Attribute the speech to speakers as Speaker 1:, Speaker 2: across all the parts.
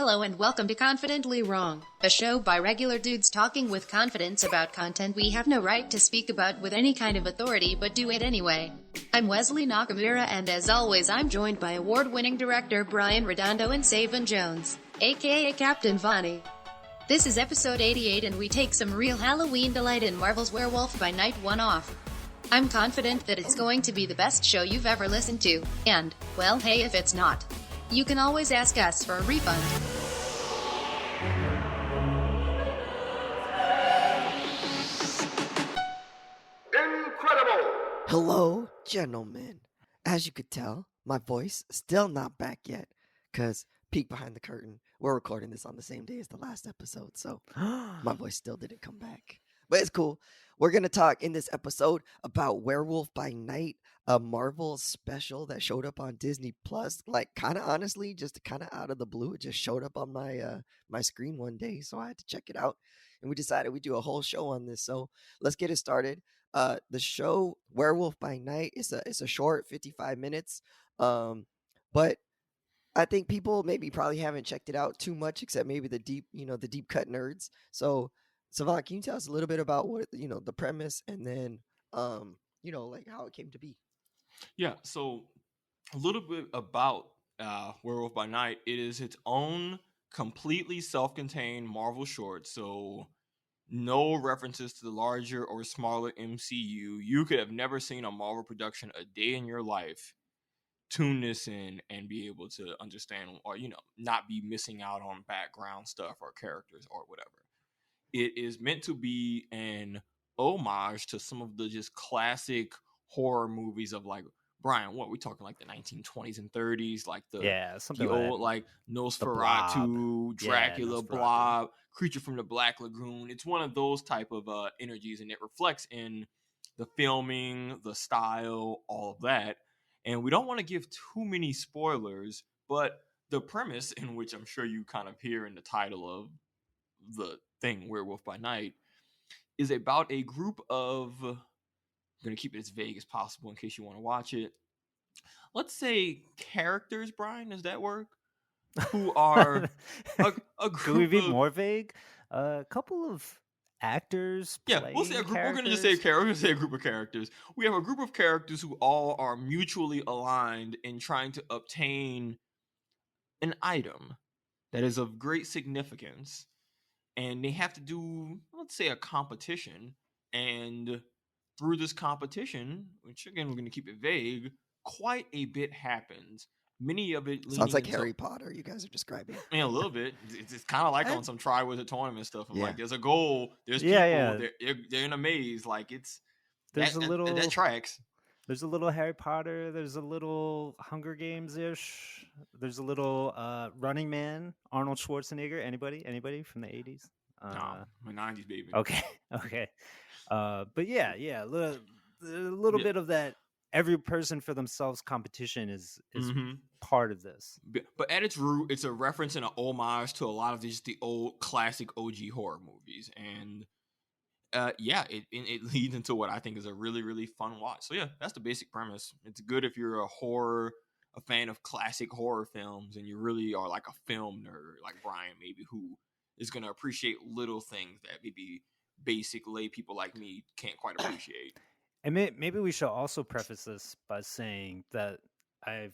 Speaker 1: Hello and welcome to Confidently Wrong, a show by regular dudes talking with confidence about content we have no right to speak about with any kind of authority but do it anyway. I'm Wesley Nakamura and as always I'm joined by award-winning director Brian Redondo and Savon Jones, aka Captain Vonnie. This is episode 88 and we take some real Halloween delight in Marvel's Werewolf by Night one-off. I'm confident that it's going to be the best show you've ever listened to, and, well, hey, if it's not, you can always ask us for a refund.
Speaker 2: Incredible!
Speaker 3: Hello, gentlemen. As you could tell, my voice still not back yet, because peek behind the curtain, we're recording this on the same day as the last episode, so my voice still didn't come back. But it's cool. We're going to talk in this episode about Werewolf by Night, a Marvel special that showed up on Disney Plus. Like, kind of honestly, just kind of out of the blue. It just showed up on my screen one day, so I had to check it out. And we decided we'd do a whole show on this. So let's get it started. The show Werewolf by Night is a short 55 minutes. But I think people probably haven't checked it out too much, except maybe the deep cut nerds. So Savon, can you tell us a little bit about what the premise and then like how it came to be?
Speaker 2: Yeah, so a little bit about Werewolf by Night. It is its own completely self-contained Marvel short, so no references to the larger or smaller MCU. You could have never seen a Marvel production a day in your life. Tune this in and be able to understand or, not be missing out on background stuff or characters or whatever. It is meant to be an homage to some of the just classic horror movies of like, Brian, what we talking like the 1920s and 30s, like the old like Nosferatu, Dracula, Blob, Creature from the Black Lagoon. It's one of those type of energies, and it reflects in the filming, the style, all of that. And we don't want to give too many spoilers, but the premise, in which I'm sure you kind of hear in the title of the thing, Werewolf by Night, is about a group of, I'm going to keep it as vague as possible in case you want to watch it. Let's say characters, Brian, does that work? Who are a group.
Speaker 4: Could we be more vague? A couple of actors.
Speaker 2: Yeah, we'll say a group. We're going to just say we're going to say a group of characters. We have a group of characters who all are mutually aligned in trying to obtain an item that is of great significance. And they have to do, let's say, a competition. And through this competition, which again, we're going to keep it vague, quite a bit happens. Many of it
Speaker 3: sounds like Harry Potter. You guys are describing.
Speaker 2: I mean, a little bit. It's kind of like on some Triwizard Tournament stuff. Like, there's a goal. There's people. They're in a maze. Like that tracks.
Speaker 4: There's a little Harry Potter. There's a little Hunger Games-ish. There's a little Running Man, Arnold Schwarzenegger. Anybody from the 80s?
Speaker 2: No, my 90s baby.
Speaker 4: Okay. But a little bit of that. Every person for themselves competition is part of this.
Speaker 2: But at its root, it's a reference and an homage to a lot of the old classic OG horror movies. And it leads into what I think is a really, really fun watch. So yeah, that's the basic premise. It's good if you're a fan of classic horror films, and you really are like a film nerd, like Brian, maybe, who is going to appreciate little things that maybe basic lay people like me can't quite appreciate.
Speaker 4: And maybe we should also preface this by saying that I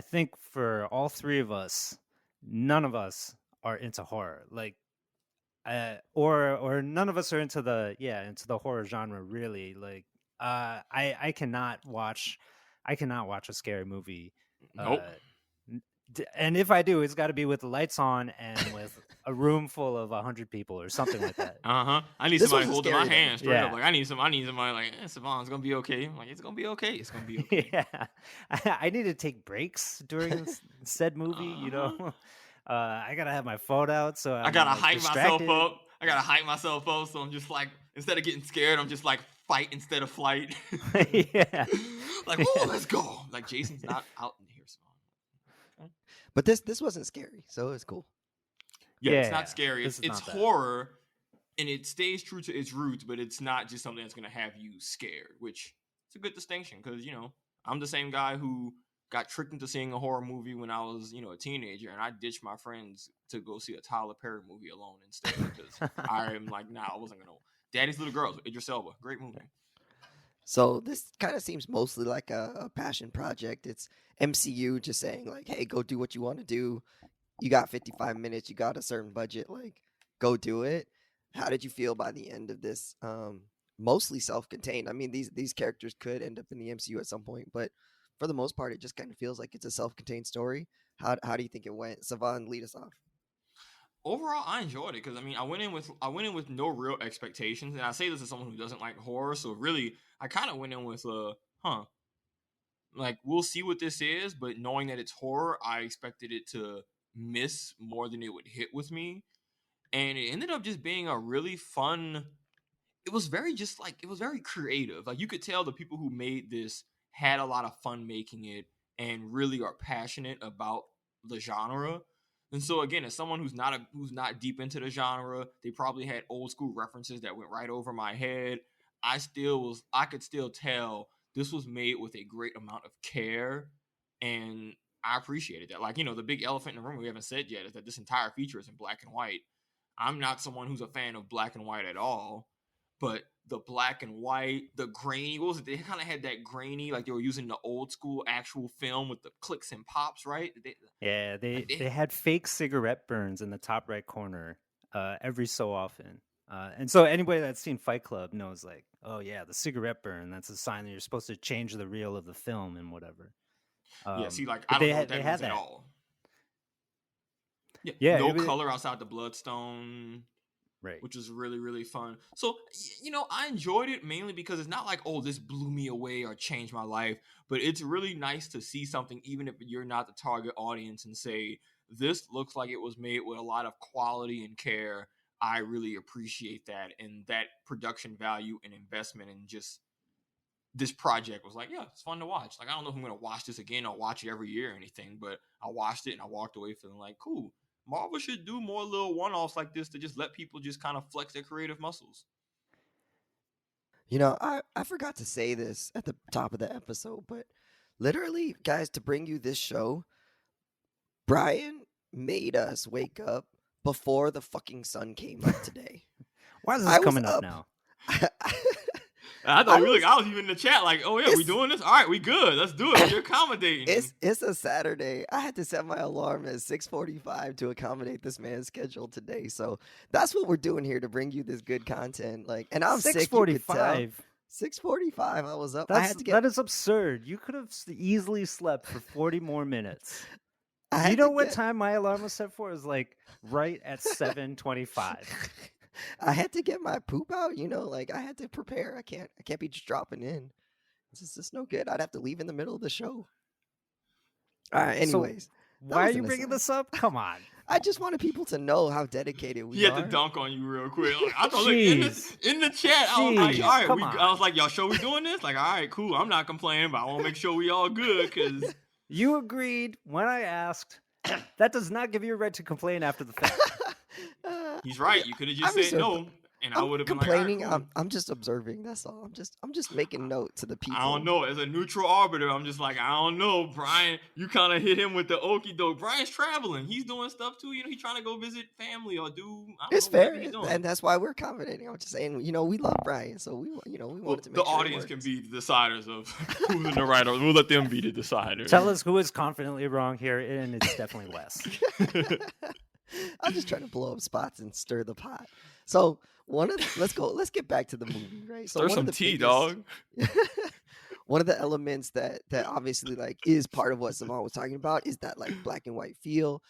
Speaker 4: think for all three of us, none of us are into horror. Like, or none of us are into the horror genre really. Like, I cannot watch a scary movie.
Speaker 2: Nope.
Speaker 4: And if I do, it's got to be with the lights on and with a room full of 100 people or something like that.
Speaker 2: I need somebody holding my hand straight up. Like I need somebody like, Savon's gonna be okay. I'm like, it's gonna be okay. It's gonna be okay.
Speaker 4: Yeah, I need to take breaks during said movie. I gotta have my phone out, so I gotta hype
Speaker 2: myself up. So I'm just like, instead of getting scared, I'm just like fight instead of flight.
Speaker 4: Yeah,
Speaker 2: like, let's go. Like Jason's not out in here, so.
Speaker 3: But this wasn't scary, so it's cool.
Speaker 2: Yeah, it's not scary. It's horror, and it stays true to its roots, but it's not just something that's going to have you scared, which is a good distinction because, I'm the same guy who got tricked into seeing a horror movie when I was, a teenager, and I ditched my friends to go see a Tyler Perry movie alone instead because I'm like, nah, I wasn't gonna. Daddy's Little Girls with Idris Elba, great movie.
Speaker 3: So this kind of seems mostly like a passion project. It's MCU just saying like, hey, go do what you want to do. You got 55 minutes. You got a certain budget. Like, go do it. How did you feel by the end of this? Mostly self-contained. I mean, these characters could end up in the MCU at some point, but for the most part, it just kind of feels like it's a self-contained story. How do you think it went? Savon, lead us off.
Speaker 2: Overall, I enjoyed it because I went in with no real expectations, and I say this as someone who doesn't like horror, so really I kind of went in with like we'll see what this is, but knowing that it's horror, I expected it to miss more than it would hit with me, and it ended up just being a really fun. It was very creative. Like you could tell the people who made this had a lot of fun making it and really are passionate about the genre. And so again, as someone who's not deep into the genre, they probably had old school references that went right over my head. I could still tell this was made with a great amount of care, and I appreciated that. Like, the big elephant in the room we haven't said yet is that this entire feature is in black and white. I'm not someone who's a fan of black and white at all, but the black and white, the grainy, what was it? They kind of had that grainy, like they were using the old school actual film with the clicks and pops, right?
Speaker 4: They had fake cigarette burns in the top right corner every so often. And so anybody that's seen Fight Club knows, like, oh yeah, the cigarette burn, that's a sign that you're supposed to change the reel of the film and whatever.
Speaker 2: Yeah, see, like, I don't know what that means at all. Yeah, no color outside the bloodstone. Right. Which is really, really fun. So, I enjoyed it mainly because it's not like, oh, this blew me away or changed my life, but it's really nice to see something, even if you're not the target audience, and say, this looks like it was made with a lot of quality and care. I really appreciate that. And that production value and investment and just this project was like, yeah, it's fun to watch. Like, I don't know if I'm going to watch this again or watch it every year or anything, but I watched it and I walked away feeling like, cool. Marvel should do more little one-offs like this to just let people just kind of flex their creative muscles.
Speaker 3: I forgot to say this at the top of the episode, but literally, guys, to bring you this show, Brian made us wake up before the fucking sun came up today.
Speaker 4: Why is this coming up now?
Speaker 2: I thought I was even in the chat like, oh yeah, we doing this? All right, we good. Let's do it. You're accommodating.
Speaker 3: It's a Saturday. I had to set my alarm at 6:45 to accommodate this man's schedule today. So that's what we're doing here to bring you this good content. Like, and I'm
Speaker 4: 6:45.
Speaker 3: 6:45. I was up.
Speaker 4: That is absurd. You could have easily slept for 40 more minutes. You know what time my alarm was set for? It was like right at 7:25.
Speaker 3: I had to get my poop out, like I had to prepare. I can't be just dropping in. It's just no good. I'd have to leave in the middle of the show. All right, anyways.
Speaker 4: So why are you bringing this up? Come on.
Speaker 3: I just wanted people to know how dedicated we are.
Speaker 2: He had to dunk on you real quick. Like, I thought, in the chat, I was like, all right, I was like, y'all sure we doing this? Like, all right, cool. I'm not complaining, but I want to make sure we all good because
Speaker 4: you agreed when I asked. That does not give you a right to complain after the fact.
Speaker 2: He's right. You could have just said no, and I would have been
Speaker 3: complaining.
Speaker 2: Like, all right, cool.
Speaker 3: I'm just observing. That's all. I'm just making note to the people.
Speaker 2: I don't know. As a neutral arbiter, I'm just like, I don't know, Brian. You kind of hit him with the okie doke. Brian's traveling. He's doing stuff too. He's trying to go visit family or do.
Speaker 3: It's fair, and that's why we're accommodating. I'm just saying, we love Brian, so we wanted to make
Speaker 2: the audience can be the deciders of who's in the right. Or we'll let them be the deciders.
Speaker 4: Tell us who is confidently wrong here, and it's definitely Wes.
Speaker 3: I'm just trying to blow up spots and stir the pot. So let's get back to the movie, right? So
Speaker 2: stir some tea, dog.
Speaker 3: One of the elements that obviously like is part of what Savon was talking about is that like black and white feel.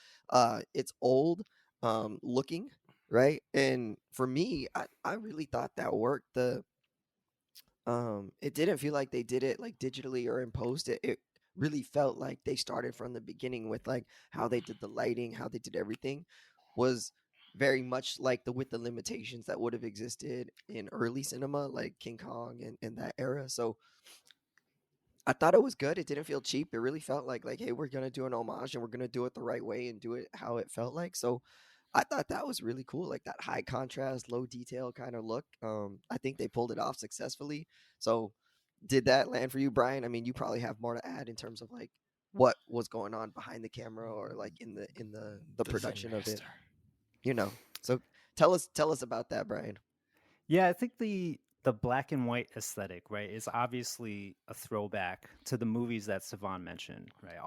Speaker 3: It's old looking, right? And for me, I really thought that worked. It didn't feel like they did it like digitally or in post. It really felt like they started from the beginning with like how they did the lighting, how they did everything was very much like with the limitations that would have existed in early cinema, like King Kong and that era. So I thought it was good. It didn't feel cheap. It really felt like, hey, we're going to do an homage and we're going to do it the right way and do it how it felt like. So I thought that was really cool. Like that high contrast, low detail kind of look. I think they pulled it off successfully. So did that land for you, Brian? I mean, you probably have more to add in terms of like what was going on behind the camera or like in the production of it. So tell us about that, Brian.
Speaker 4: Yeah, I think the black and white aesthetic, right, is obviously a throwback to the movies that Savon mentioned, right?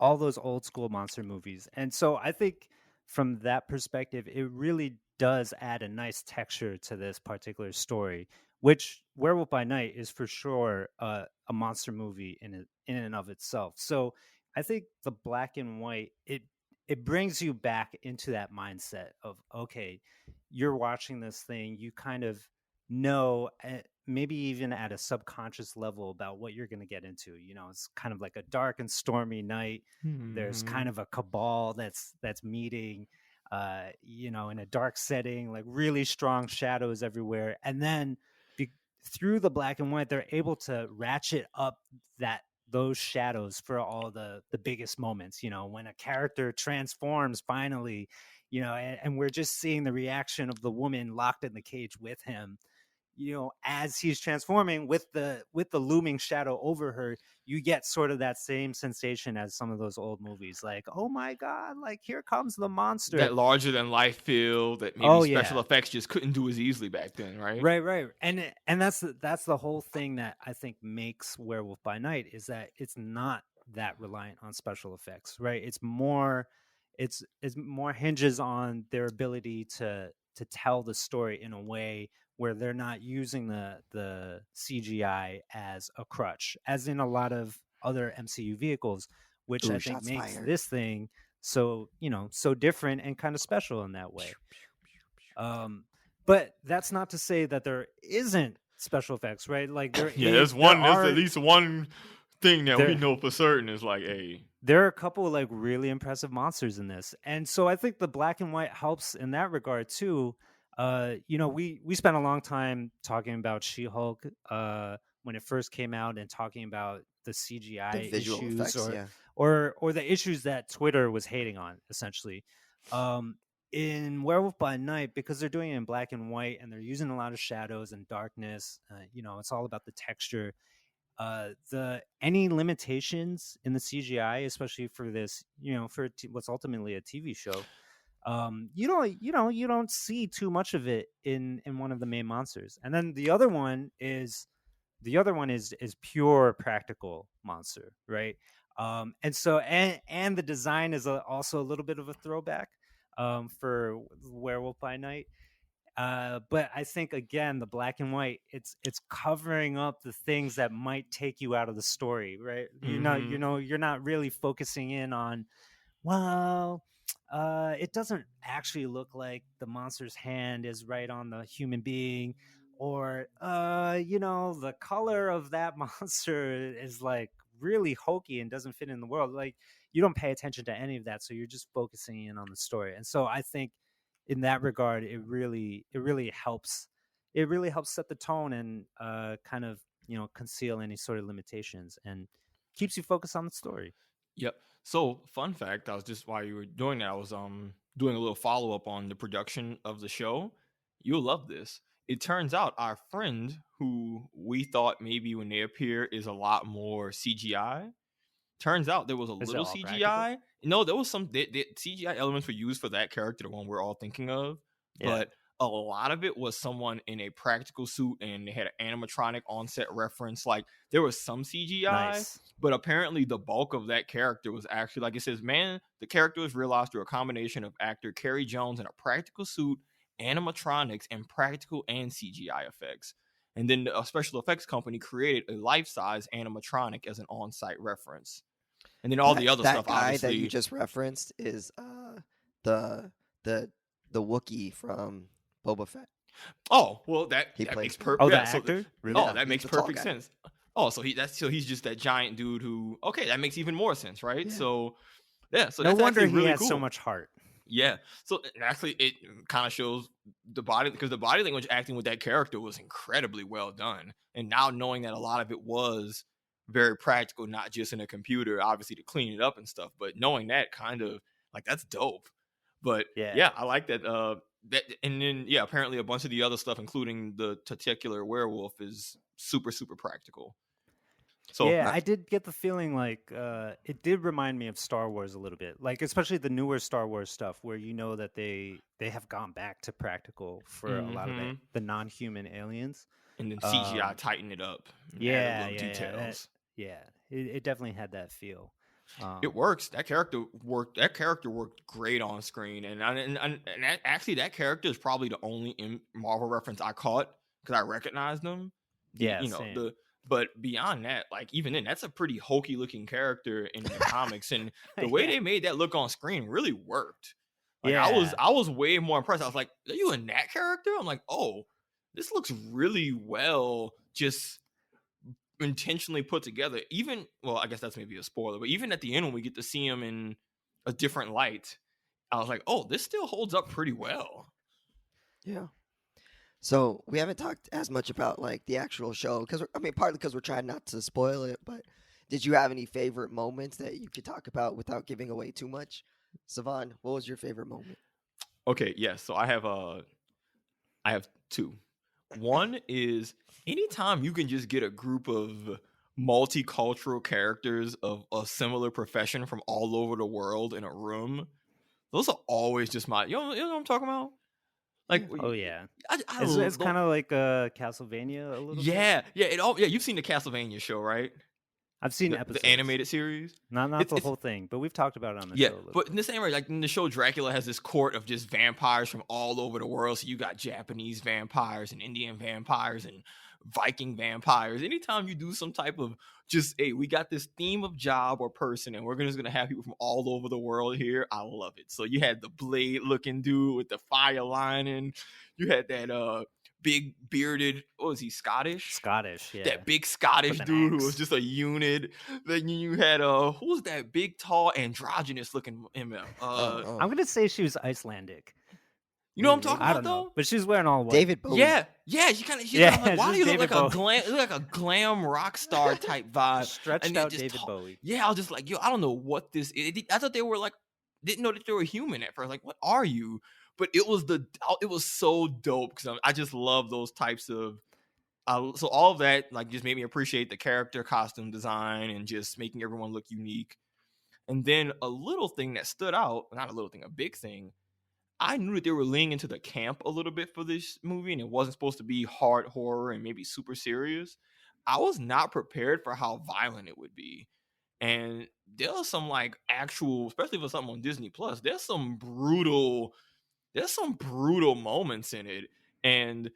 Speaker 4: All those old school monster movies. And so I think from that perspective, it really does add a nice texture to this particular story, which Werewolf by Night is for sure a monster movie in and of itself. So I think the black and white, it brings you back into that mindset of, okay, you're watching this thing, you kind of know, maybe even at a subconscious level, about what you're going to get into. It's kind of like a dark and stormy night. There's kind of a cabal that's meeting, in a dark setting, like really strong shadows everywhere. And then through the black and white, they're able to ratchet up those shadows for all the biggest moments, when a character transforms finally, and we're just seeing the reaction of the woman locked in the cage with him, as he's transforming with the looming shadow over her. You get sort of that same sensation as some of those old movies, like, oh my God, like here comes the monster.
Speaker 2: That larger than life feel that maybe special effects just couldn't do as easily back then, right?
Speaker 4: Right. And that's the whole thing that I think makes Werewolf by Night, is that it's not that reliant on special effects, right? It's more hinges on their ability to tell the story in a way where they're not using the CGI as a crutch, as in a lot of other MCU vehicles, which I think makes this thing so different and kind of special in that way. But that's not to say that there isn't special effects, right? Like
Speaker 2: there's at least one thing that we know for certain is like,
Speaker 4: there are a couple of like really impressive monsters in this. And so I think the black and white helps in that regard too. We spent a long time talking about She-Hulk when it first came out, and talking about the CGI issues effects, or the issues that Twitter was hating on, essentially. In Werewolf by Night, because they're doing it in black and white and they're using a lot of shadows and darkness, it's all about the texture. Any limitations in the CGI, especially for this, for what's ultimately a TV show, you don't see too much of it in one of the main monsters. And then the other one is pure practical monster, right? And so and the design is also a little bit of a throwback for Werewolf by Night. But I think, again, the black and white, it's covering up the things that might take you out of the story, right? You're not really focusing in on, well, it doesn't actually look like the monster's hand is right on the human being, or the color of that monster is like really hokey and doesn't fit in the world. Like, you don't pay attention to any of that, so you're just focusing in on the story. And so I think in that regard, it really helps. It really helps set the tone and kind of conceal any sort of limitations, and keeps you focused on the story.
Speaker 2: Yep. So, fun fact, I was just, while you were doing that, I was doing a little follow up on the production of the show. You'll love this. It turns out our friend, who we thought maybe when they appear is a lot more CGI, turns out there was a little CGI. Practical? No, there was some CGI elements were used for that character, the one we're all thinking of. Yeah. But a lot of it was someone in a practical suit, and they had an animatronic on-set reference. Like, there was some CGI, but apparently the bulk of that character was actually, like it says, the character was realized through a combination of actor Kerry Jones in a practical suit, animatronics, and practical and CGI effects. And then a special effects company created a life-size animatronic as an on-site reference. And then all the other stuff,
Speaker 3: guy
Speaker 2: obviously,
Speaker 3: that you just referenced is the Wookiee from Boba Fett.
Speaker 2: Oh, well, that makes perfect.
Speaker 4: Oh, the actor? Really?
Speaker 2: Oh, that makes perfect sense. Oh, so he's just that giant dude who. Okay, that makes even more sense, right? Yeah. So so
Speaker 4: no
Speaker 2: that's
Speaker 4: wonder he
Speaker 2: really
Speaker 4: has
Speaker 2: cool.
Speaker 4: so much heart.
Speaker 2: Yeah. So actually, it kind of shows the body, because the body language acting with that character was incredibly well done. And now knowing that a lot of it was very practical, not just in a computer, obviously to clean it up and stuff, but knowing that, kind of like, that's dope. But yeah, I like that. And then apparently a bunch of the other stuff, including the testicular werewolf, is super, super practical. So
Speaker 4: Yeah, I did get the feeling like it did remind me of Star Wars a little bit, like especially the newer Star Wars stuff, where you know that they have gone back to practical for a lot of
Speaker 2: hmm
Speaker 4: the non-human aliens.
Speaker 2: and then CGI
Speaker 4: Um,
Speaker 2: tighten it up and added
Speaker 4: yeah,
Speaker 2: little
Speaker 4: yeah, yeah,
Speaker 2: details.
Speaker 4: it definitely had that feel.
Speaker 2: It works. That character worked. That character worked great on screen, actually, that character is probably the only Marvel reference I caught because I recognized them.
Speaker 4: Yeah, same.
Speaker 2: But beyond that, like even then, that's a pretty hokey looking character in the comics, and the way
Speaker 4: Yeah,
Speaker 2: they made that look on screen really worked. Like
Speaker 4: yeah,
Speaker 2: I was way more impressed. I was like, "Are you in that character?" I'm like, "Oh, this looks really well." Just intentionally put together. Even well, I guess that's maybe a spoiler, but even at the end when we get to see him in a different light, I was like, oh, this still holds up pretty well.
Speaker 3: Yeah. So we haven't talked as much about like the actual show because I mean, partly because we're trying not to spoil it. But did you have any favorite moments that you could talk about without giving away too much? Savon, what was your favorite moment?
Speaker 2: Okay, yes. So I have two. One is anytime you can just get a group of multicultural characters of a similar profession from all over the world in a room, those are always just you know what I'm talking about? Like,
Speaker 3: Yeah.
Speaker 4: oh yeah.
Speaker 2: I
Speaker 4: It's
Speaker 2: love,
Speaker 4: kind of like Castlevania a little bit.
Speaker 2: yeah, you've seen the Castlevania show, right?
Speaker 4: I've seen
Speaker 2: The
Speaker 4: episodes,
Speaker 2: animated series.
Speaker 4: not the
Speaker 2: It's
Speaker 4: whole thing, but we've talked about it on the
Speaker 2: yeah,
Speaker 4: show a little
Speaker 2: but
Speaker 4: bit.
Speaker 2: in the same way, like in the show, Dracula has this court of just vampires from all over the world. So you got Japanese vampires and Indian vampires and Viking vampires. Anytime you do some type of just, hey, we got this theme of job or person, and we're just gonna have people from all over the world here. I love it. So you had the blade looking dude with the fire lining. You had that big bearded, what was he, Scottish?
Speaker 4: Scottish, yeah,
Speaker 2: That big Scottish
Speaker 4: with an
Speaker 2: dude who was
Speaker 4: axe.
Speaker 2: just a unit. Then you had who was that big, tall, androgynous looking him?
Speaker 4: I'm gonna say she was Icelandic.
Speaker 2: You know what I'm talking
Speaker 3: Maybe
Speaker 4: I
Speaker 2: about
Speaker 4: don't know,
Speaker 2: though?
Speaker 4: but she's wearing all white.
Speaker 3: David Bowie.
Speaker 2: Yeah. She kind of.
Speaker 4: Yeah,
Speaker 2: I'm like, why
Speaker 4: just
Speaker 2: do you look
Speaker 4: David
Speaker 2: like a
Speaker 4: Bowie.
Speaker 2: glam? You look like a glam rock star type vibe.
Speaker 4: Stretched
Speaker 2: And then
Speaker 4: out
Speaker 2: just
Speaker 4: David Bowie.
Speaker 2: Yeah, I was just like, yo, I don't know what this is. I thought they were like, didn't know that they were human at first. Like, what are you? But it was so dope because I just love those types of. So all of that like just made me appreciate the character, costume design, and just making everyone look unique. And then a little thing that stood out, not a little thing, a big thing. I knew that they were leaning into the camp a little bit for this movie, and it wasn't supposed to be hard horror and maybe super serious. I was not prepared for how violent it would be. And there was some like actual, especially for something on Disney Plus, there's some brutal moments in it. And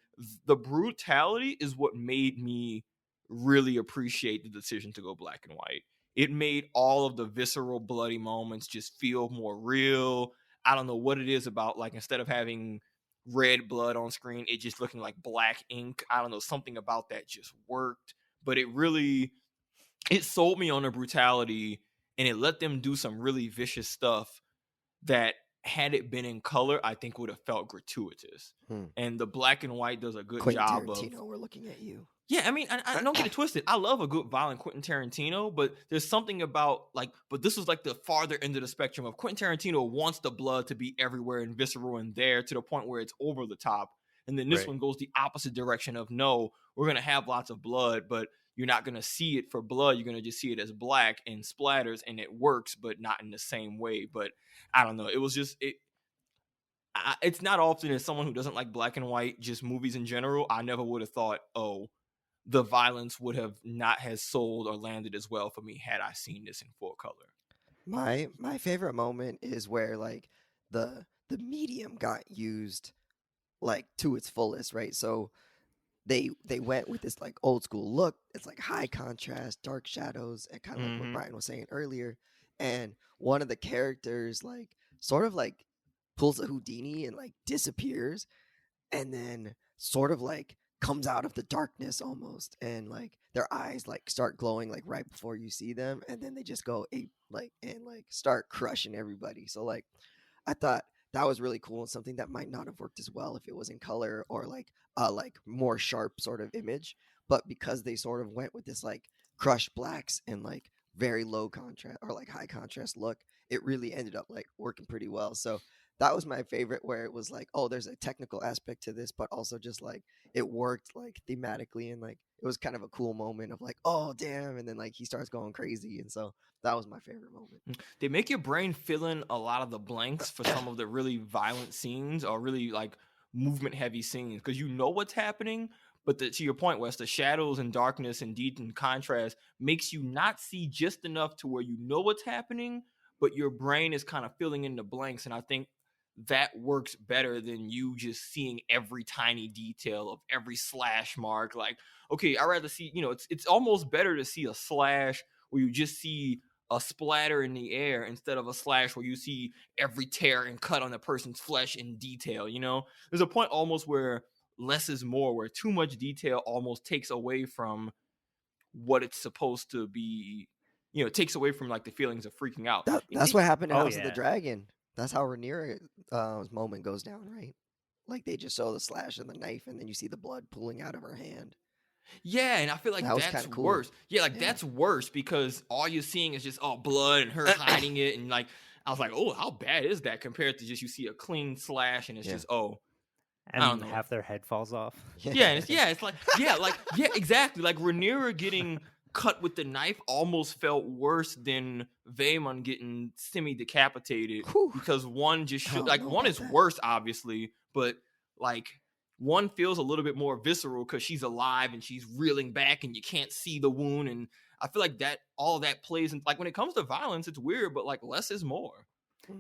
Speaker 2: the brutality is what made me really appreciate the decision to go black and white. It made all of the visceral, bloody moments just feel more real. I don't know what it is about, like, instead of having red blood on screen, it just looking like black ink. I don't know, something about that just worked. But it sold me on the brutality, and it let them do some really vicious stuff that had it been in color, I think would have felt gratuitous. And the black and white does a good
Speaker 3: Quentin
Speaker 2: job
Speaker 3: Tarantino,
Speaker 2: of.
Speaker 3: we're looking at you.
Speaker 2: Yeah, I mean, I don't get it twisted. I love a good violent Quentin Tarantino, but there's something about but this was like the farther end of the spectrum of Quentin Tarantino wants the blood to be everywhere and visceral and there to the point where it's over the top. And then this
Speaker 4: Right.
Speaker 2: one goes the opposite direction of no, we're gonna have lots of blood, but you're not gonna see it for blood. You're gonna just see it as black and splatters, and it works, but not in the same way. But I don't know. It was just it. It's not often as someone who doesn't like black and white, just movies in general. I never would have thought, oh, the violence would have not has sold or landed as well for me had I seen this in full color.
Speaker 3: My favorite moment is where like the medium got used like to its fullest, right? So they went with this like old school look. It's like high contrast, dark shadows, and kind of like what Brian was saying earlier. And one of the characters like sort of like pulls a Houdini and like disappears, and then sort of like comes out of the darkness almost, and like their eyes like start glowing like right before you see them, and then they just go ape like and like start crushing everybody. So like I thought that was really cool and something that might not have worked as well if it was in color or like more sharp sort of image. But because they sort of went with this like crushed blacks and like very low contrast or like high contrast look, it really ended up like working pretty well. So that was my favorite, where it was like, oh, there's a technical aspect to this, but also just like it worked like thematically, and like it was kind of a cool moment of like, oh damn, and then like he starts going crazy, and so that was my favorite moment.
Speaker 2: They make your brain fill in a lot of the blanks for some of the really violent scenes or really like movement heavy scenes because you know what's happening. But to your point, Wes, the shadows and darkness and deep and contrast makes you not see just enough to where you know what's happening, but your brain is kind of filling in the blanks. And I think that works better than you just seeing every tiny detail of every slash mark. Like, okay, I'd rather see, it's almost better to see a slash where you just see a splatter in the air instead of a slash where you see every tear and cut on the person's flesh in detail. There's a point almost where less is more, where too much detail almost takes away from what it's supposed to be. It takes away from like the feelings of freaking out.
Speaker 3: That's what happened in
Speaker 4: Oh,
Speaker 3: House of the
Speaker 4: yeah.
Speaker 3: Dragon. That's how Rhaenyra's moment goes down, right? Like they just show the slash and the knife, and then you see the blood pooling out of her hand.
Speaker 2: Yeah, and I feel like
Speaker 3: That was
Speaker 2: that's
Speaker 3: kinda cool.
Speaker 2: worse. Yeah, like
Speaker 3: Yeah.
Speaker 2: that's worse because all you're seeing is just blood and her hiding it, and like I was like, oh, how bad is that compared to just you see a clean slash and it's
Speaker 3: Yeah.
Speaker 2: just I don't
Speaker 4: And
Speaker 2: know.
Speaker 4: half their head falls off.
Speaker 2: Yeah, and it's like exactly. Like Rhaenyra getting cut with the knife almost felt worse than Vaemon getting semi-decapitated
Speaker 3: Whew.
Speaker 2: because one just
Speaker 3: I don't know
Speaker 2: one
Speaker 3: about
Speaker 2: is
Speaker 3: that.
Speaker 2: worse, obviously, but like one feels a little bit more visceral because she's alive and she's reeling back and you can't see the wound, and I feel like that all of that plays in. Like when it comes to violence, it's weird, but like less is more.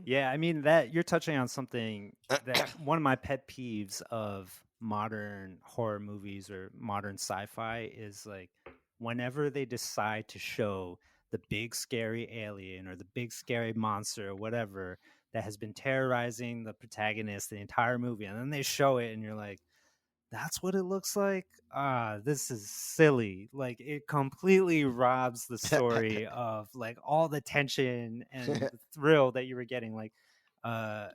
Speaker 4: Yeah, I mean that you're touching on something that one of my pet peeves of modern horror movies or modern sci-fi is like whenever they decide to show the big scary alien or the big scary monster or whatever that has been terrorizing the protagonist the entire movie, and then they show it and you're like, that's what it looks like. This is silly. Like it completely robs the story of like all the tension and the thrill that you were getting. Like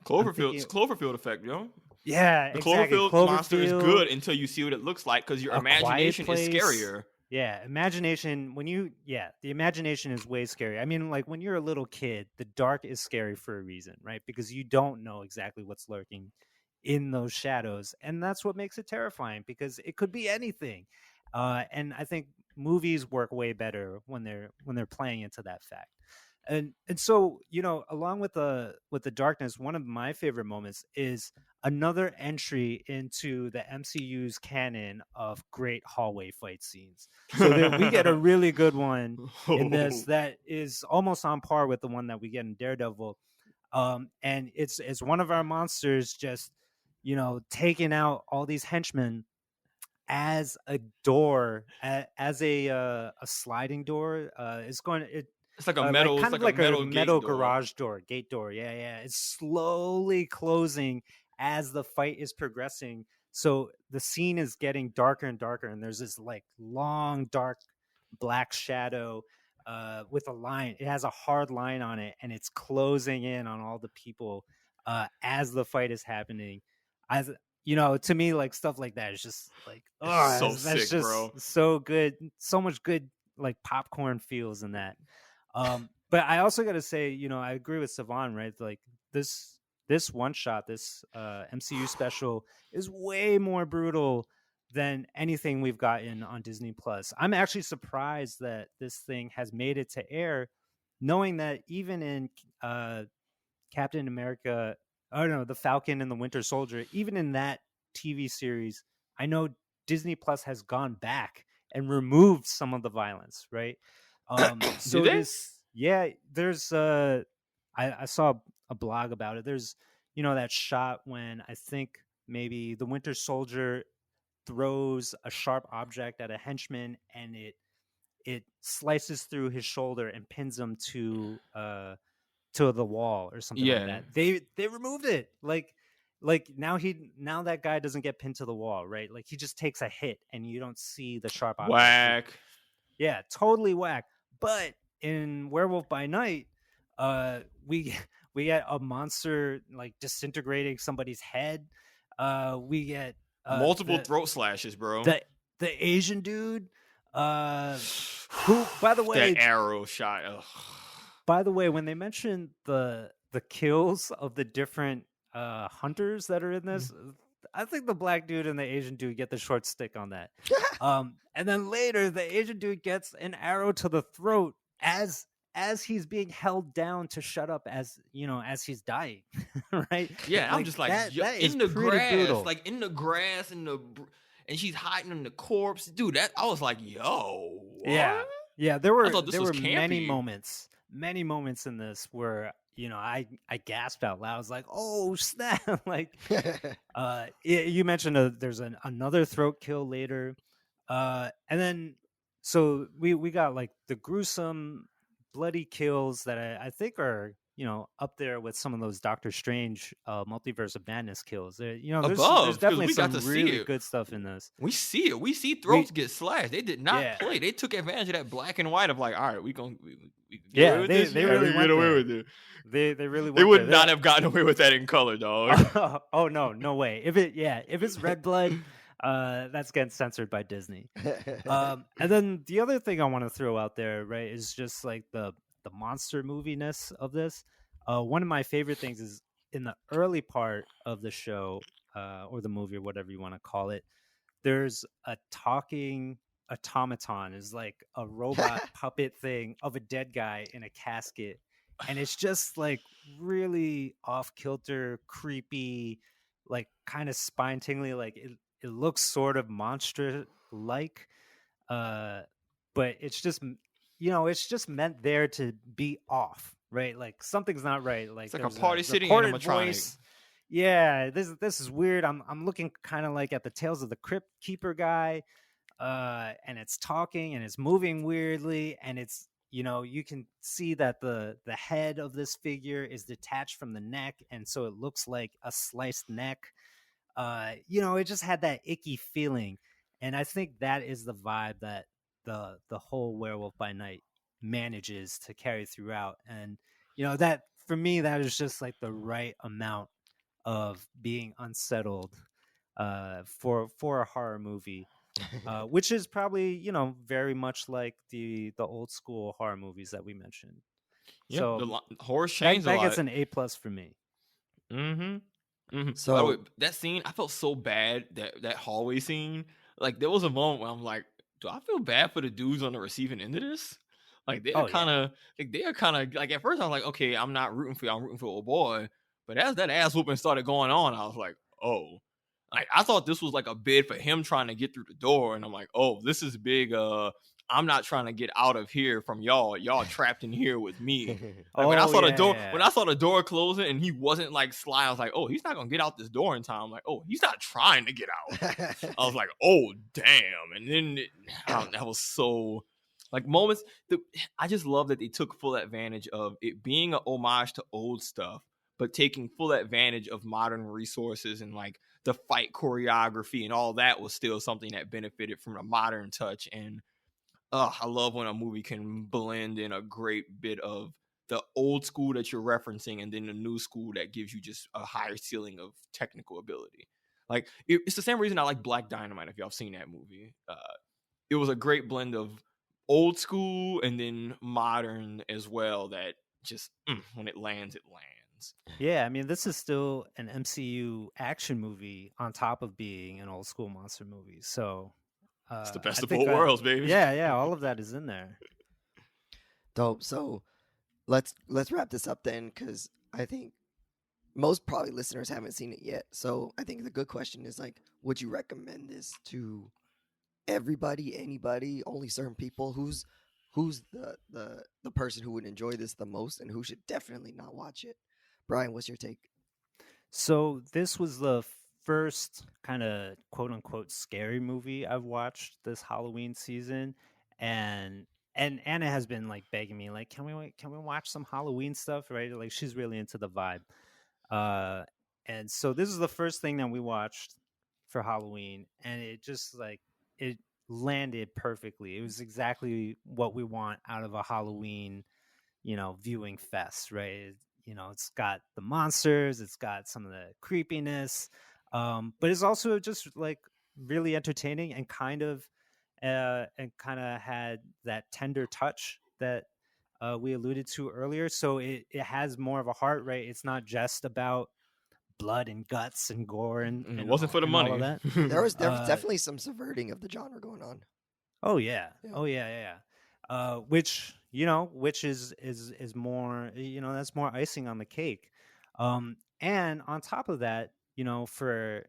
Speaker 2: Cloverfield effect, yo.
Speaker 4: Yeah,
Speaker 2: The
Speaker 4: exactly.
Speaker 2: Cloverfield monster is
Speaker 4: Cloverfield,
Speaker 2: good until you see what it looks like because your
Speaker 4: A Quiet
Speaker 2: imagination is
Speaker 4: Place.
Speaker 2: scarier.
Speaker 4: Yeah, imagination. The imagination is way scary. I mean, like when you're a little kid, the dark is scary for a reason, right? Because you don't know exactly what's lurking in those shadows, and that's what makes it terrifying because it could be anything. And I think movies work way better when they're playing into that fact. And so along with the darkness, one of my favorite moments is another entry into the MCU's canon of great hallway fight scenes. So that we get a really good one in this that is almost on par with the one that we get in Daredevil. And it's one of our monsters just taking out all these henchmen as a door, as a sliding door.
Speaker 2: It's like a metal,
Speaker 4: kind
Speaker 2: it's
Speaker 4: of like a
Speaker 2: gate
Speaker 4: metal
Speaker 2: door.
Speaker 4: garage door, gate door. Yeah. It's slowly closing as the fight is progressing. So the scene is getting darker and darker, and there's this like long, dark, black shadow with a line. It has a hard line on it, and it's closing in on all the people as the fight is happening. As to me, like stuff like that is just like, oh,
Speaker 2: So
Speaker 4: that's
Speaker 2: sick,
Speaker 4: just
Speaker 2: bro.
Speaker 4: so good. So much good like popcorn feels in that. But I also got to say, I agree with Savon, right? Like this one shot, this MCU special is way more brutal than anything we've gotten on Disney Plus. I'm actually surprised that this thing has made it to air, knowing that even in Captain America, the Falcon and the Winter Soldier, even in that TV series, I know Disney Plus has gone back and removed some of the violence, right? So
Speaker 2: Did they?
Speaker 4: there's I saw a blog about it. There's that shot when I think maybe the Winter Soldier throws a sharp object at a henchman and it slices through his shoulder and pins him to the wall or something like
Speaker 2: Yeah.
Speaker 4: that. They removed it. Like now that guy doesn't get pinned to the wall, right? Like he just takes a hit and you don't see the sharp object.
Speaker 2: Whack.
Speaker 4: Yeah, totally whack. But in Werewolf by Night, we get a monster like disintegrating somebody's head. We get
Speaker 2: Multiple throat slashes, bro.
Speaker 4: the Asian dude, who, by the way,
Speaker 2: that arrow shot. Ugh.
Speaker 4: by the way, when they mentioned the kills of the different hunters that are in this. I think the black dude and the Asian dude get the short stick on that. And then later the Asian dude gets an arrow to the throat as he's being held down to shut up, as as he's dying. Right?
Speaker 2: Yeah, I'm just like,
Speaker 4: that is
Speaker 2: in the
Speaker 4: pretty
Speaker 2: grass,
Speaker 4: brutal.
Speaker 2: like in the grass, and she's hiding in the corpse, dude. That I was like, yo, what?
Speaker 4: Yeah. There
Speaker 2: I thought this
Speaker 4: were
Speaker 2: was
Speaker 4: many
Speaker 2: campy.
Speaker 4: moments in this where I gasped out loud. I was like, oh snap! Like, you mentioned there's another throat kill later, and then so we got like the gruesome, bloody kills that I think are up there with some of those Doctor Strange Multiverse of Madness kills. There's
Speaker 2: Above, because
Speaker 4: definitely
Speaker 2: we got
Speaker 4: some
Speaker 2: to see
Speaker 4: really
Speaker 2: it.
Speaker 4: good stuff in this.
Speaker 2: We see it. We see throats get slashed. They did not play. They took advantage of that black and white of like, all right, we can get away with this.
Speaker 4: They really
Speaker 2: get away with it.
Speaker 4: They really
Speaker 2: They
Speaker 4: went
Speaker 2: would
Speaker 4: there.
Speaker 2: not have gotten away with that in color, dog.
Speaker 4: Oh no way. If it's red blood, that's getting censored by Disney. And then the other thing I want to throw out there, right, is just like the monster moviness of this. One of my favorite things is in the early part of the show, or the movie, or whatever you want to call it. There's a talking automaton, is like a robot puppet thing of a dead guy in a casket, and it's just like really off kilter, creepy, like kind of spine tingly. Like it looks sort of monster like, but it's just it's just meant there to be off, right? Like something's not right. Like
Speaker 2: it's like a Party City animatronic.
Speaker 4: Yeah, this is weird. I'm looking kind of like at the Tales of the Crypt Keeper guy, and it's talking and it's moving weirdly, and it's you can see that the head of this figure is detached from the neck, and so it looks like a sliced neck. It just had that icky feeling, and I think that is the vibe that the whole Werewolf by Night manages to carry throughout. And that for me, that is just like the right amount of being unsettled for a horror movie, which is probably very much like the old school horror movies that we mentioned.
Speaker 2: Yeah,
Speaker 4: so
Speaker 2: the horror changed
Speaker 4: that
Speaker 2: a lot.
Speaker 4: gets an A+ for me.
Speaker 2: So by the way, that scene, I felt so bad, that hallway scene. Like there was a moment where I'm like, do I feel bad for the dudes on the receiving end of this? Like they are kind of like at first I was like, okay, I'm not rooting for you, I'm rooting for old boy. But as that ass whooping started going on, I was like, oh, like I thought this was like a bid for him trying to get through the door, and I'm like, oh, this is big. I'm not trying to get out of here from y'all. Y'all trapped in here with me. Like, when I saw the door closing and he wasn't like sly, I was like, oh, he's not gonna get out this door in time. I'm like, oh, he's not trying to get out. I was like, oh, damn. And then that was so like moments. I just love that they took full advantage of it being an homage to old stuff, but taking full advantage of modern resources, and like the fight choreography and all that was still something that benefited from a modern touch. And I love when a movie can blend in a great bit of the old school that you're referencing and then the new school that gives you just a higher ceiling of technical ability. Like it's the same reason I like Black Dynamite, if y'all have seen that movie. It was a great blend of old school and then modern as well, that just when it lands, it lands.
Speaker 4: Yeah, I mean, this is still an MCU action movie on top of being an old school monster movie. So
Speaker 2: it's the best of both worlds, baby.
Speaker 4: Yeah, all of that is in there.
Speaker 3: Dope. So let's wrap this up then, because I think most probably listeners haven't seen it yet. So I think the good question is like, would you recommend this to everybody, anybody, only certain people? Who's the person who would enjoy this the most, and who should definitely not watch it? Brian, what's your take?
Speaker 4: So this was the first kind of quote unquote scary movie I've watched this Halloween season, and Anna has been like begging me, like, can we watch some Halloween stuff, right? Like she's really into the vibe. And so this is the first thing that we watched for Halloween, and it just like it landed perfectly. It was exactly what we want out of a Halloween, viewing fest, right? It's got the monsters, it's got some of the creepiness, but it's also just like really entertaining and kind of had that tender touch that we alluded to earlier. So it has more of a heart, right? It's not just about blood and guts and gore and
Speaker 2: It wasn't for the
Speaker 4: and all
Speaker 2: money.
Speaker 4: of that.
Speaker 3: There was
Speaker 4: Uh,
Speaker 3: definitely some subverting of the genre going on.
Speaker 4: Oh yeah.
Speaker 3: Yeah.
Speaker 4: Oh yeah. Which which is more, that's more icing on the cake. And on top of that, for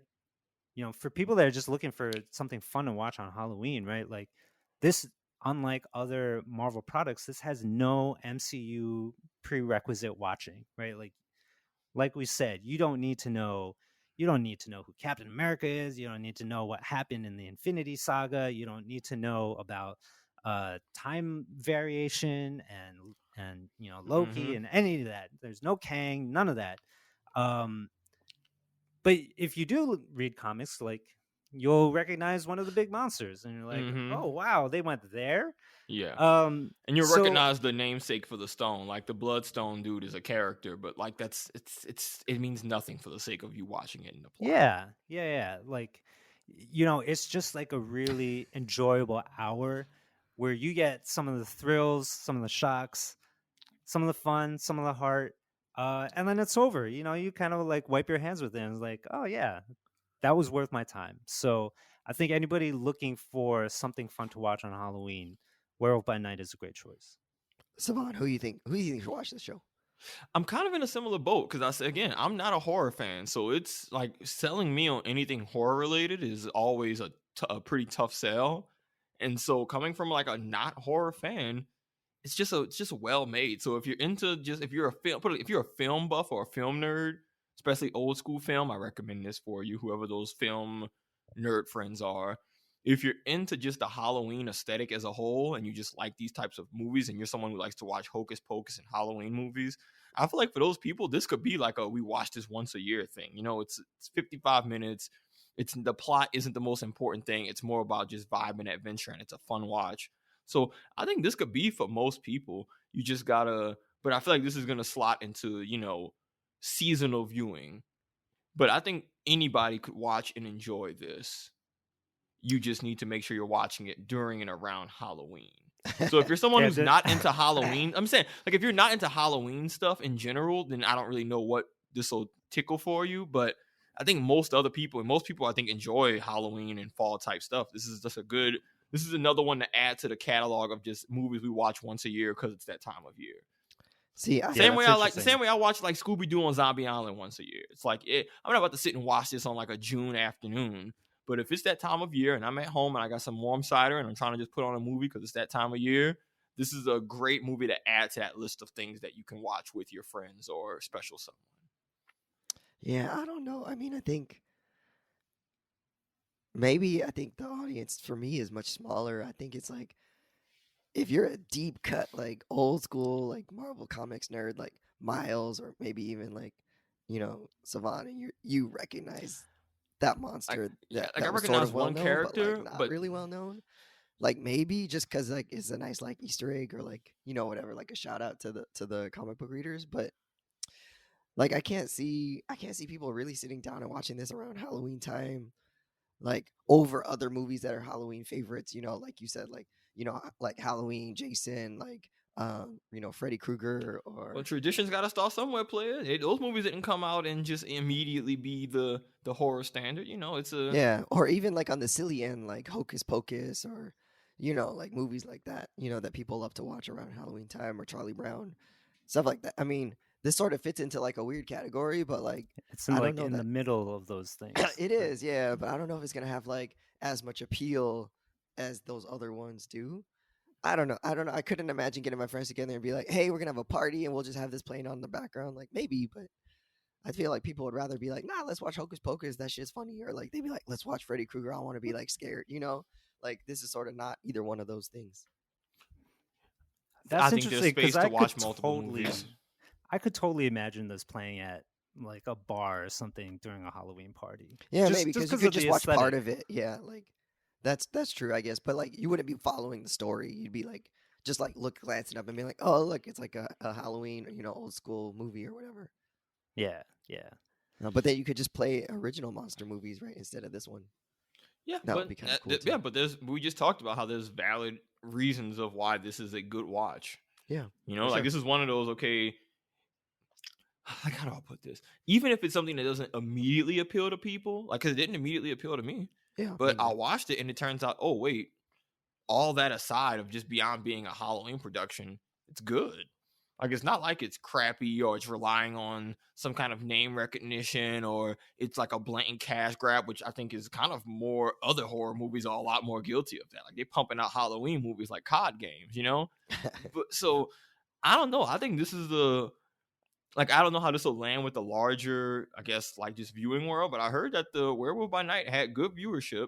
Speaker 4: people that are just looking for something fun to watch on Halloween, right? Like this, unlike other Marvel products, this has no MCU prerequisite watching, right? Like we said, you don't need to know who Captain America is. You don't need to know what happened in the Infinity Saga. You don't need to know about time variation and Loki and any of that. There's no Kang, none of that. But if you do read comics, like, you'll recognize one of the big monsters, and you're like, oh wow, they went there.
Speaker 2: Yeah.
Speaker 4: And
Speaker 2: you'll recognize the namesake for the stone. Like the Bloodstone dude is a character, but like it means nothing for the sake of you watching it in the plot.
Speaker 4: Yeah. Like, it's just like a really enjoyable hour where you get some of the thrills, some of the shocks, some of the fun, some of the heart. And then it's over. You kind of like wipe your hands with it and it's like, oh yeah, that was worth my time. So I think anybody looking for something fun to watch on Halloween, Werewolf by Night is a great choice.
Speaker 3: Savon, who do you think should watch this show?
Speaker 2: I'm kind of in a similar boat because I said, again, I'm not a horror fan. So it's like selling me on anything horror related is always a pretty tough sell. And so coming from like a not horror fan, it's just well made. So if you're into if you're a film buff or a film nerd, especially old school film, I recommend this for you, whoever those film nerd friends are. If you're into just the Halloween aesthetic as a whole and you just like these types of movies and you're someone who likes to watch Hocus Pocus and Halloween movies, I feel like for those people, this could be like we watch this once a year thing. It's 55 minutes. The plot isn't the most important thing. It's more about just vibe and adventure, and it's a fun watch. So I think this could be for most people. You just gotta, but I feel like this is gonna slot into, seasonal viewing. But I think anybody could watch and enjoy this. You just need to make sure you're watching it during and around Halloween. So if you're someone who's not into Halloween, I'm saying, like, if you're not into Halloween stuff in general, then I don't really know what this will tickle for you. But I think most people I think enjoy Halloween and fall type stuff. This is just this is another one to add to the catalog of just movies we watch once a year because it's that time of year.
Speaker 3: See,
Speaker 2: the same way I watch like Scooby-Doo on Zombie Island once a year. It's like I'm not about to sit and watch this on like a June afternoon. But if it's that time of year and I'm at home and I got some warm cider and I'm trying to just put on a movie because it's that time of year, this is a great movie to add to that list of things that you can watch with your friends or special someone.
Speaker 3: Yeah, I don't know. I mean, I think the audience for me is much smaller. I think it's like, if you're a deep cut, like old school, like Marvel Comics nerd, like Miles, or maybe even like, Savon, and you recognize that monster.
Speaker 2: I
Speaker 3: was
Speaker 2: recognize
Speaker 3: sort of
Speaker 2: one character,
Speaker 3: but not really well known. Like maybe just because like it's a nice like Easter egg or like whatever, like a shout out to the comic book readers. But like I can't see people really sitting down and watching this around Halloween time, like over other movies that are Halloween favorites. Like you said, like like Halloween, Jason, like Freddy Krueger, or
Speaker 2: well, tradition's got to start somewhere, player. Those movies didn't come out and just immediately be the horror standard. It's
Speaker 3: or even like on the silly end, like Hocus Pocus, or like movies like that, that people love to watch around Halloween time, or Charlie Brown, stuff like that. I mean, this sort of fits into like a weird category, but like
Speaker 4: it's in the middle of those things.
Speaker 3: It is, yeah, but I don't know if it's gonna have like as much appeal as those other ones do. I don't know. I couldn't imagine getting my friends together and be like, hey, we're gonna have a party and we'll just have this playing on the background. Like maybe, but I feel like people would rather be like, nah, let's watch Hocus Pocus, that shit's funny. Or like they'd be like, let's watch Freddy Krueger, I want to be like scared, Like this is sort of not either one of those things.
Speaker 4: That's
Speaker 2: I think there's space to watch multiple movies.
Speaker 4: I could totally imagine this playing at like a bar or something during a Halloween party.
Speaker 3: Yeah, maybe because you could just watch part of it. Yeah, like that's true, I guess. But like you wouldn't be following the story. You'd be like just like glancing up and be like, oh, look, it's like a Halloween, old school movie or whatever.
Speaker 4: Yeah.
Speaker 3: But then you could just play original monster movies, right, instead of this one.
Speaker 2: Yeah,
Speaker 3: that would be kind of cool.
Speaker 2: Yeah, but we just talked about how there's valid reasons of why this is a good watch.
Speaker 3: Yeah,
Speaker 2: like this is one of those. Okay, like, how do I put this? Even if it's something that doesn't immediately appeal to people, like, because it didn't immediately appeal to me,
Speaker 3: Yeah,
Speaker 2: but I watched it and it turns out, oh wait, all that aside of just beyond being a Halloween production, it's good. Like, it's not like it's crappy or it's relying on some kind of name recognition or it's like a blatant cash grab, which I think is kind of more other horror movies are a lot more guilty of that. Like, they're pumping out Halloween movies like COD games, you know? But so I don't know. I think this is I don't know how this will land with the larger, I guess, like just viewing world, but I heard that the Werewolf by Night had good viewership.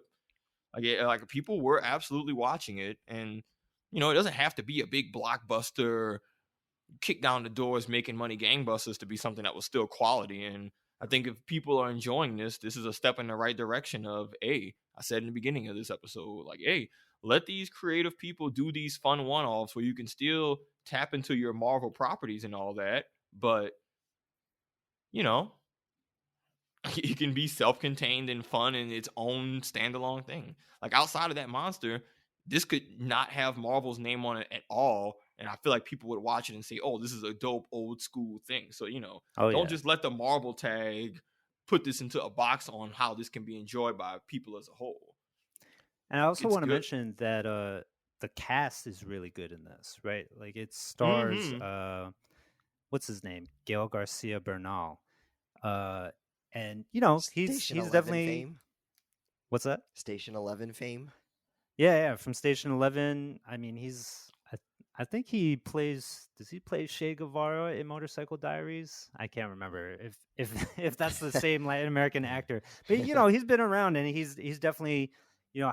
Speaker 2: Like people were absolutely watching it, and it doesn't have to be a big blockbuster, kick down the doors, making money gangbusters to be something that was still quality. And I think if people are enjoying this is a step in the right direction of, I said in the beginning of this episode, like, let these creative people do these fun one-offs where you can still tap into your Marvel properties and all that, but it can be self-contained and fun in its own standalone thing. Like, outside of that monster, this could not have Marvel's name on it at all, and I feel like people would watch it and say, oh, this is a dope old school thing. So don't just let the Marvel tag put this into a box on how this can be enjoyed by people as a whole.
Speaker 4: And I also want to mention that the cast is really good in this, right? Like, it stars what's his name, Gael Garcia Bernal, and he's definitely
Speaker 3: fame.
Speaker 4: What's that?
Speaker 3: Station 11 fame.
Speaker 4: Yeah, from Station 11. I mean, I think he plays. Does he play Che Guevara in Motorcycle Diaries? I can't remember if that's the same Latin American actor. But he's been around, and he's definitely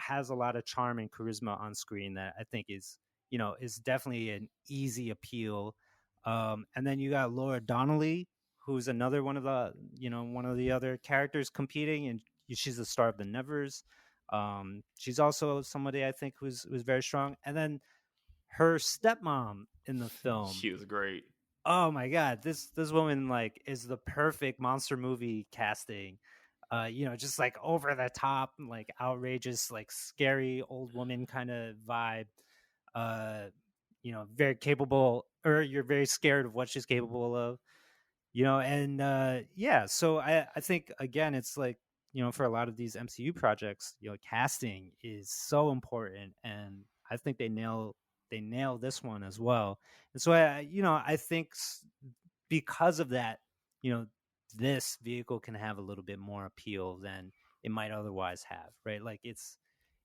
Speaker 4: has a lot of charm and charisma on screen that I think is definitely an easy appeal. And then you got Laura Donnelly, who's another one of the other characters competing, and she's the star of The Nevers. She's also somebody I think who's very strong. And then her stepmom in the film,
Speaker 2: she was great.
Speaker 4: Oh my god, this woman is the perfect monster movie casting. Just like over the top, like outrageous, like scary old woman kind of vibe. Very capable, or you're very scared of what she's capable of. So I think again, it's like, for a lot of these MCU projects, casting is so important, and I think they nail this one as well. And so I think because of that, this vehicle can have a little bit more appeal than it might otherwise have, right? Like, it's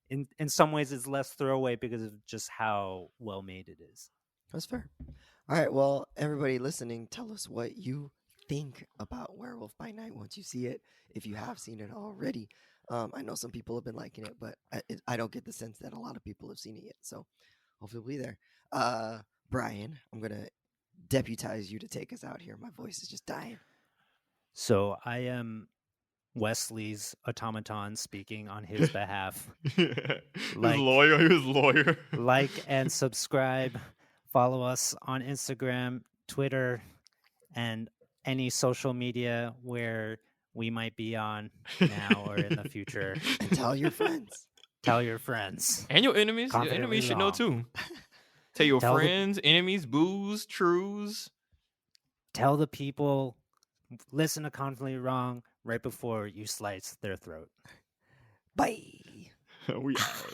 Speaker 4: in some ways it's less throwaway because of just how well made it is.
Speaker 3: That's fair. All right, well, everybody listening, tell us what you think about Werewolf by Night once you see it, if you have seen it already. I know some people have been liking it, but I don't get the sense that a lot of people have seen it yet, so hopefully we'll be there. Brian, I'm going to deputize you to take us out here. My voice is just dying.
Speaker 4: So I am Wesley's automaton speaking on his behalf.
Speaker 2: He was lawyer.
Speaker 4: Like and subscribe. Follow us on Instagram, Twitter, and any social media where we might be on now or in the future.
Speaker 3: And tell your friends.
Speaker 4: Tell your friends.
Speaker 2: And your enemies. Your enemies should know too. Tell your friends, enemies, boos, trues.
Speaker 4: Tell the people, listen to Confidently Wrong right before you slice their throat.
Speaker 3: Bye.
Speaker 2: We out.